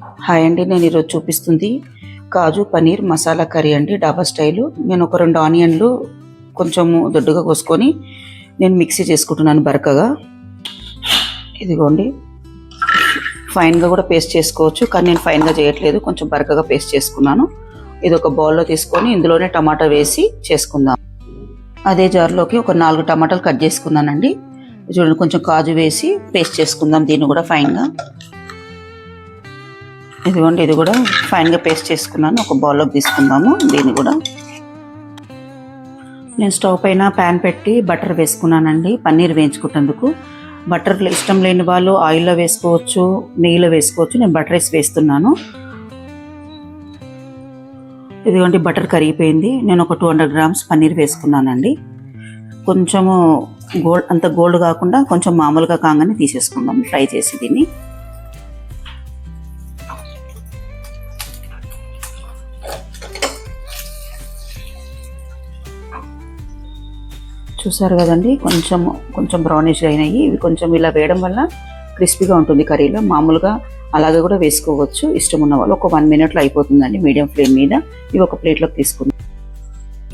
Hi అండి, నేను ఈరోజు చూపిస్తుంది కాజు పనీర్ మసాలా కర్రీ అండి, డాబా స్టైలు. నేను ఒక 2 ఆనియన్లు కొంచెము దొడ్డుగా కోసుకొని నేను మిక్సీ చేసుకుంటున్నాను బరకగా. ఇదిగోండి, ఫైన్గా కూడా పేస్ట్ చేసుకోవచ్చు, కానీ నేను ఫైన్గా చేయట్లేదు, కొంచెం బరకగా పేస్ట్ చేసుకున్నాను. ఇది ఒక బౌల్లో తీసుకొని ఇందులోనే టమాటా వేసి చేసుకుందాం. అదే జార్లోకి ఒక 4 టమాటాలు కట్ చేసుకున్నానండి. చూడండి, కొంచెం కాజు వేసి పేస్ట్ చేసుకుందాం దీన్ని కూడా ఫైన్గా. ఇదిగోండి, ఇది కూడా ఫైన్గా పేస్ట్ చేసుకున్నాను, ఒక బౌల్లోకి తీసుకుందాము దీన్ని కూడా. నేను స్టవ్ పైన ప్యాన్ పెట్టి బటర్ వేసుకున్నానండి పన్నీర్ వేయించుకుంటేందుకు. బటర్ ఇష్టం లేని వాళ్ళు ఆయిల్లో వేసుకోవచ్చు, నెయ్యిలో వేసుకోవచ్చు. నేను బటర్ వేసి వేస్తున్నాను. ఇదిగోండి, బటర్ కరిగిపోయింది. నేను ఒక 200 గ్రామ్స్ పన్నీర్ వేసుకున్నానండి. కొంచెము అంత గోల్డ్ కాకుండా కొంచెం మామూలుగా కాగానే తీసేసుకుందాం ఫ్రై చేసి దీన్ని. చూసారు కదండి, కొంచెం బ్రౌనిష్గా అయినాయి. ఇవి కొంచెం ఇలా వేయడం వల్ల క్రిస్పీగా ఉంటుంది కర్రీలో. మామూలుగా అలాగే కూడా వేసుకోవచ్చు, ఇష్టం ఉన్న వాళ్ళు. ఒక 1 మినిట్లో అయిపోతుందండి మీడియం ఫ్లేమ్ మీద. ఇవి ఒక ప్లేట్లోకి తీసుకుందాం.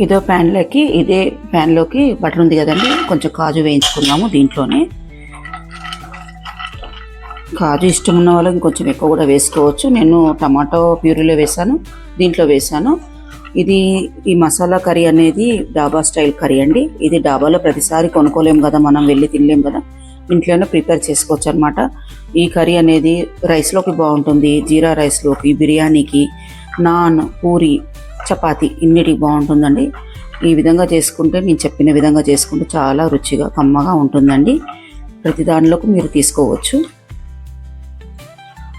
ఇదే ప్యాన్లోకి బటర్ ఉంది కదండి, కొంచెం కాజు వేయించుకుందాము దీంట్లోనే. కాజు ఇష్టం ఉన్న వాళ్ళు ఇంకొంచెం ఎక్కువ కూడా వేసుకోవచ్చు. నేను టమాటో ప్యూరీలో వేసాను, దీంట్లో వేసాను. ఈ మసాలా కర్రీ అనేది డాబా స్టైల్ కర్రీ అండి. ఇది డాబాలో ప్రతిసారి కొనుక్కోలేము కదా, మనం వెళ్ళి తినలేము కదా, ఇంట్లోనే ప్రిపేర్ చేసుకోవచ్చు అనమాట. ఈ కర్రీ అనేది రైస్లోకి బాగుంటుంది, జీరా రైస్లోకి, బిర్యానీకి, నాన్, పూరి, చపాతీ ఇన్నిటికి బాగుంటుందండి. ఈ విధంగా చేసుకుంటే, నేను చెప్పిన విధంగా చేసుకుంటే చాలా రుచిగా కమ్మగా ఉంటుందండి. ప్రతి దానిలోకి మీరు తీసుకోవచ్చు.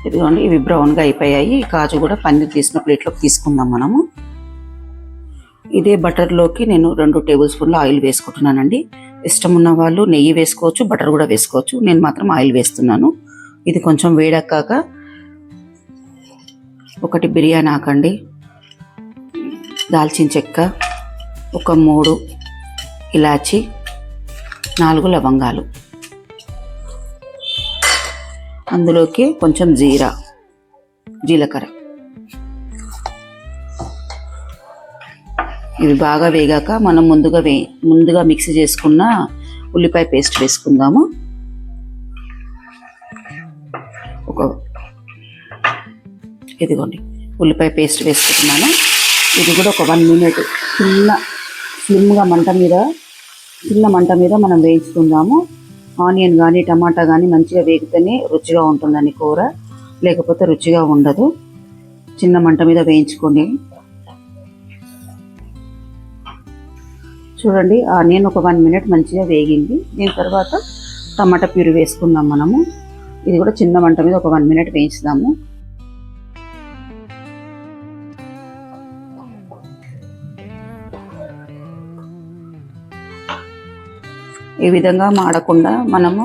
ఇదిగోండి, ఇవి బ్రౌన్గా అయిపోయాయి. కాజు కూడా పన్నీర్ తీసిన ప్లేట్లోకి తీసుకుందాం మనము. ఇదే బటర్లోకి నేను 2 టేబుల్ స్పూన్ల ఆయిల్ వేసుకుంటున్నానండి. ఇష్టం ఉన్న వాళ్ళు నెయ్యి వేసుకోవచ్చు, బటర్ కూడా వేసుకోవచ్చు. నేను మాత్రం ఆయిల్ వేస్తున్నాను. ఇది కొంచెం వేడెక్కాక 1 బిర్యానీ ఆకండి, దాల్చిన చెక్క, ఒక 3 ఇలాచి, 4 లవంగాలు, అందులోకి కొంచెం జీలకర్ర. ఇవి బాగా వేగాక మనం ముందుగా మిక్సీ చేసుకున్న ఉల్లిపాయ పేస్ట్ వేసుకుందాము. ఇదిగోండి, ఉల్లిపాయ పేస్ట్ వేసుకుంటున్నాను. ఇది కూడా ఒక 1 మినిట్ చిన్న మంట మీద మనం వేయించుకుందాము. ఆనియన్ కానీ టమాటా కానీ మంచిగా వేగితేనే రుచిగా ఉంటుందని కూర, లేకపోతే రుచిగా ఉండదు. చిన్న మంట మీద వేయించుకోండి. చూడండి, ఆనియన్ ఒక 1 మినిట్ మంచిగా వేగింది. దీని తర్వాత టమాటా ప్యూరీ వేసుకుందాం మనము. ఇది కూడా చిన్న మంట మీద ఒక 1 మినిట్ వేయించుదాము. ఈ విధంగా మాడకుండా మనము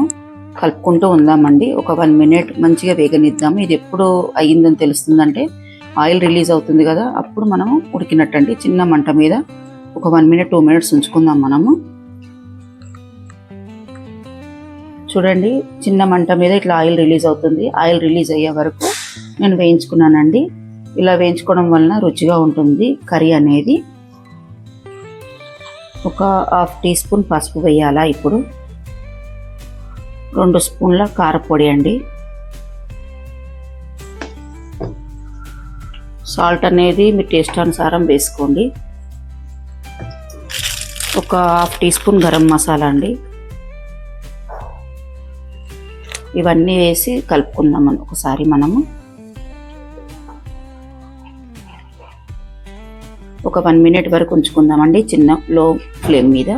కలుపుకుంటూ ఉందామండి. ఒక 1 మినిట్ మంచిగా వేగనిద్దాము. ఇది ఎప్పుడు అయ్యిందని తెలుస్తుందంటే ఆయిల్ రిలీజ్ అవుతుంది కదా, అప్పుడు మనము ఉడికినట్టండి. చిన్న మంట మీద ఒక 1 మినిట్ 2 మినిట్స్ ఉంచుకుందాం మనము. చూడండి, చిన్న మంట మీద ఇట్లా ఆయిల్ రిలీజ్ అవుతుంది. ఆయిల్ రిలీజ్ అయ్యే వరకు నేను వేయించుకున్నానండి. ఇలా వేయించుకోవడం వలన రుచిగా ఉంటుంది కర్రీ అనేది. ఒక 1/2 టీ స్పూన్ పసుపు వేయాలా ఇప్పుడు. 2 స్పూన్ల కారపొడి అండి. సాల్ట్ అనేది మీ టేస్ట్ అనుసారం వేసుకోండి. ఒక 1/2 టీ స్పూన్ గరం మసాలా అండి. ఇవన్నీ వేసి కలుపుకుందాం ఒకసారి మనము. ఒక 1 మినిట్ వరకు ఉంచుకుందామండి లో ఫ్లేమ్ మీద.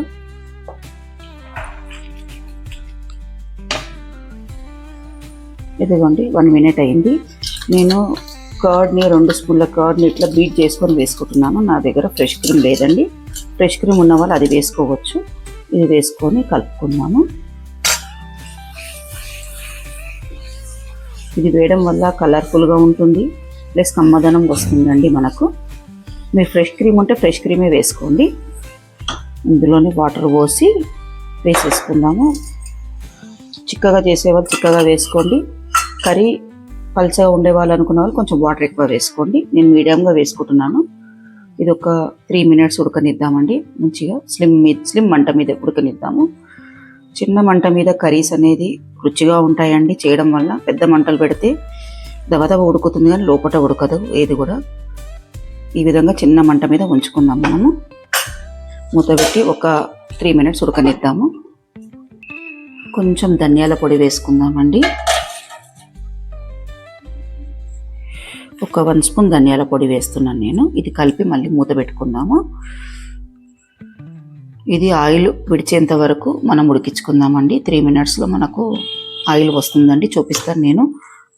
ఇదిగోండి, 1 మినిట్ అయింది. నేను 2 స్పూన్ల కర్డ్ని ఇట్లా బీట్ చేసుకొని వేసుకుంటున్నాను. నా దగ్గర ఫ్రెష్ క్రీమ్ లేదండి, ఫ్రెష్ క్రీమ్ ఉన్న వాళ్ళు అది వేసుకోవచ్చు. ఇది వేసుకొని కలుపుకుందాము. ఇది వేయడం వల్ల కలర్ఫుల్గా ఉంటుంది, ప్లస్ కమ్మదనం వస్తుందండి మనకు. మీరు ఫ్రెష్ క్రీమ్ ఉంటే ఫ్రెష్ క్రీమే వేసుకోండి. ఇందులోనే వాటర్ పోసి వేసేసుకుందాము. చిక్కగా చేసేవాళ్ళు చిక్కగా వేసుకోండి. కర్రీ పల్చగా ఉండే వాళ్ళు అనుకున్న వాళ్ళు కొంచెం వాటర్ ఎక్కువ వేసుకోండి. నేను మీడియంగా వేసుకుంటున్నాను. ఇది ఒక 3 minutes ఉడకనిద్దామండి. మంచిగా స్లిమ్ మంట మీద ఉడకనిద్దాము. చిన్న మంట మీద కర్రీస్ అనేది రుచిగా ఉంటాయండి చేయడం వల్ల. పెద్ద మంటలు పెడితే దబదబ ఉడుకుతుంది కానీ లోపల ఉడకదు ఏది కూడా. ఈ విధంగా చిన్న మంట మీద ఉంచుకుందాం. మనము మూత పెట్టి ఒక 3 minutes ఉడకనిద్దాము. కొంచెం ధనియాల పొడి వేసుకుందామండి. ఒక 1 స్పూన్ ధనియాల పొడి వేస్తున్నాను నేను. ఇది కలిపి మళ్ళీ మూత పెట్టుకుందాము. ఇది ఆయిల్ విడిచేంత వరకు మనం ఉడికించుకుందామండి. 3 minutesలో మనకు ఆయిల్ వస్తుందండి. చూపిస్తాను నేను.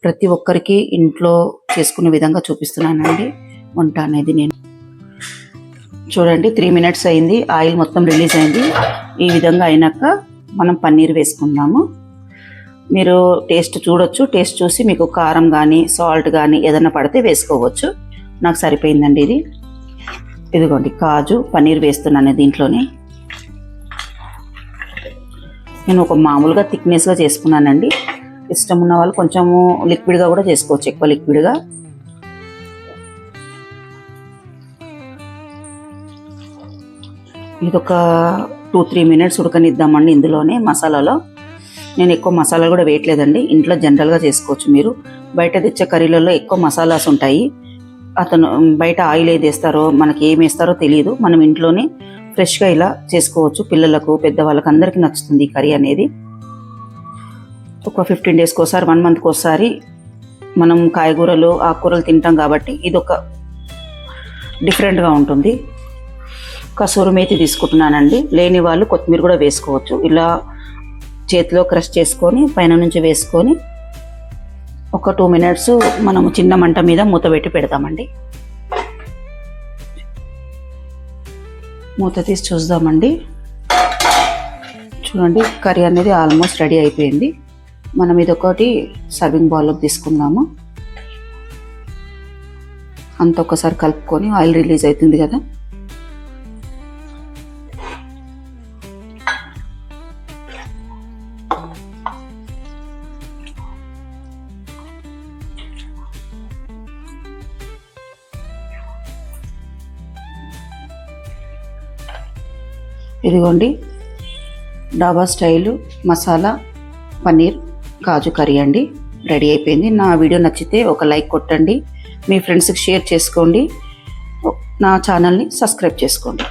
ప్రతి ఒక్కరికి ఇంట్లో చేసుకునే విధంగా చూపిస్తున్నానండి వంట అనేది. నేను చూడండి 3 minutes అయింది. ఆయిల్ మొత్తం రిలీజ్ అయింది. ఈ విధంగా అయినాక మనం పన్నీర్ వేసుకుందాము. మీరు టేస్ట్ చూడొచ్చు. టేస్ట్ చూసి మీకు కారం కానీ సాల్ట్ కానీ ఏదైనా పడితే వేసుకోవచ్చు. నాకు సరిపోయిందండి ఇది. ఇదిగోండి కాజు పన్నీర్ వేస్తున్నాను దీంట్లోనే. నేను ఒక మామూలుగా థిక్నెస్గా చేసుకున్నానండి. ఇష్టం ఉన్న వాళ్ళు కొంచెము లిక్విడ్గా కూడా చేసుకోవచ్చు, ఎక్కువ లిక్విడ్గా. ఇది ఒక 2-3 minutes ఉడకనిద్దామండి ఇందులోనే మసాలాలో. నేను ఎక్కువ మసాలా కూడా వేయట్లేదండి. ఇంట్లో జనరల్గా చేసుకోవచ్చు మీరు. బయట తెచ్చే కర్రీలలో ఎక్కువ మసాలాస్ ఉంటాయి. అతను బయట ఆయిల్ ఏది వేస్తారో మనకి ఏం వేస్తారో తెలియదు. మనం ఇంట్లోనే ఫ్రెష్గా ఇలా చేసుకోవచ్చు. పిల్లలకు పెద్దవాళ్ళకి అందరికీ నచ్చుతుంది ఈ కర్రీ అనేది. ఒక 15 daysకి ఒకసారి 1 monthకి ఒకసారి మనం కాయగూరలు ఆకుకూరలు తింటాం కాబట్టి ఇది ఒక డిఫరెంట్గా ఉంటుంది. కసూరి మేతి తీసుకుంటున్నానండి. లేని వాళ్ళు కొత్తిమీర కూడా వేసుకోవచ్చు. ఇలా చేతిలో క్రష్ చేసుకొని పైన నుంచి వేసుకొని ఒక 2 minutes మనము చిన్న మంట మీద మూత పెట్టి పెడతామండి. మూత తీసి చూద్దామండి. చూడండి కర్రీ అనేది ఆల్మోస్ట్ రెడీ అయిపోయింది. మనం ఇది ఒకటి సర్వింగ్ బౌల్లోకి తీసుకుందాము. అంత ఒకసారి కలుపుకొని ఆయిల్ రిలీజ్ అవుతుంది కదా. ఇదిగోండి డాబా స్టైలు మసాలా పన్నీర్ కాజు కర్రీ అండి రెడీ అయిపోయింది. నా వీడియో నచ్చితే ఒక లైక్ కొట్టండి. మీ ఫ్రెండ్స్కి షేర్ చేసుకోండి. నా ఛానల్ని సబ్స్క్రైబ్ చేసుకోండి.